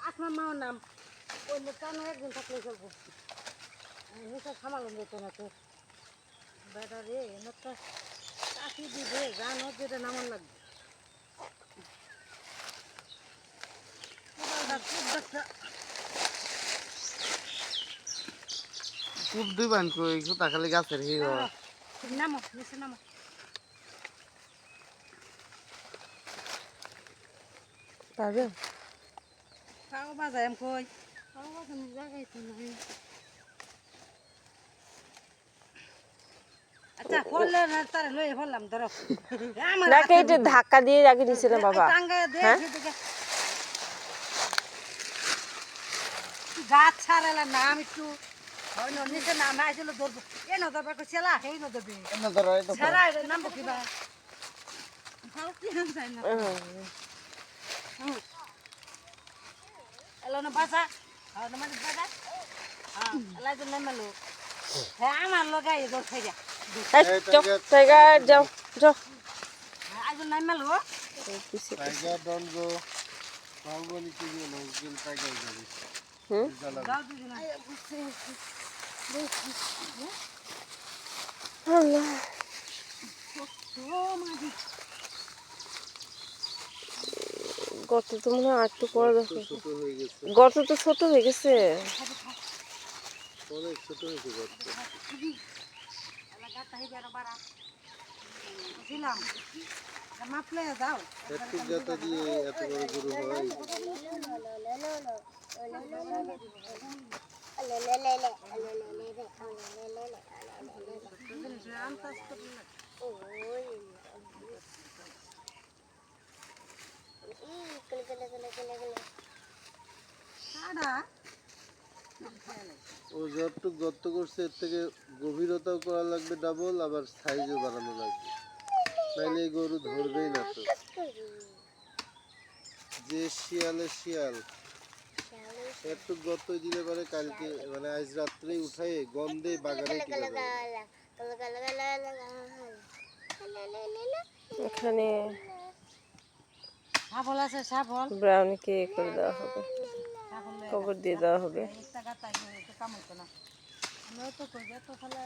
আপনার মার নাম ওই কেন একদিন থাকলে চলবো নিচে সামালন যেত না তো বেটা রে একটা চাকরি দিবে জানো যেটা নামান লাগবে খুব দিবেন কই সুতা খালি গাছের হিরো নামো নিচে নামো পারবে খাও বাজায় আমি কই খাও বাজানোর জায়গায় তো নাই আচ্ছা ফলে না তারে লয়ে ফেললাম ধরো আমার নাকি এটা ধাক্কা দিয়ে রাখি দিছে না বাবা হ্যাঁ গাছ ছাড়ালা নাম একটু নিচে নাম আইছিল ধরবো এ ন ধরবে চেলা হেই ন ধরবে এনে ধরো এই তো ছাড়া নামবো কিবা খাও কি হাম চাই না এলো না বাসা আর না মানে বাসা হ্যাঁ এলাই তো নামালো হ্যাঁ আমার লগাই দর খাই যা টাইগার যাও যাও আজ নামালো টাইগার ডন গো বাহুবলী কি হলো নজরুল টাইগার যাবে দাও দিদি না আল্লাহ ও মাদি গর্ত তো মনে হয় একটু পরে দেখো ছোট হয়ে গেছে গর্ত তো ছোট হয়ে গেছে অনেক ছোট হয়েছে গর্ত এলাকাটা হই বেড়া বাড়া বুঝলাম মাপলে দাও একটু গাতা দিয়ে এত বড় গরু হয় ও যতটুক গর্ত করছে এর থেকে গভীরতাও করা লাগবে ডাবল আবার সাইজও বাড়ানো লাগবে নাইলে এই গরু ধরবেই না তো যে শিয়ালের শিয়াল একটু গর্ত দিলে পারে কালকে মানে আজ রাত্রেই উঠাই গন্ধে বাগানে টিকে যাবে এখানে সাবল আছে সাবল ব্রাউনিকে করে দেওয়া হবে কবর দিয়ে দেওয়া হবে কাম হতো না আমরা তো কই যত ফেলা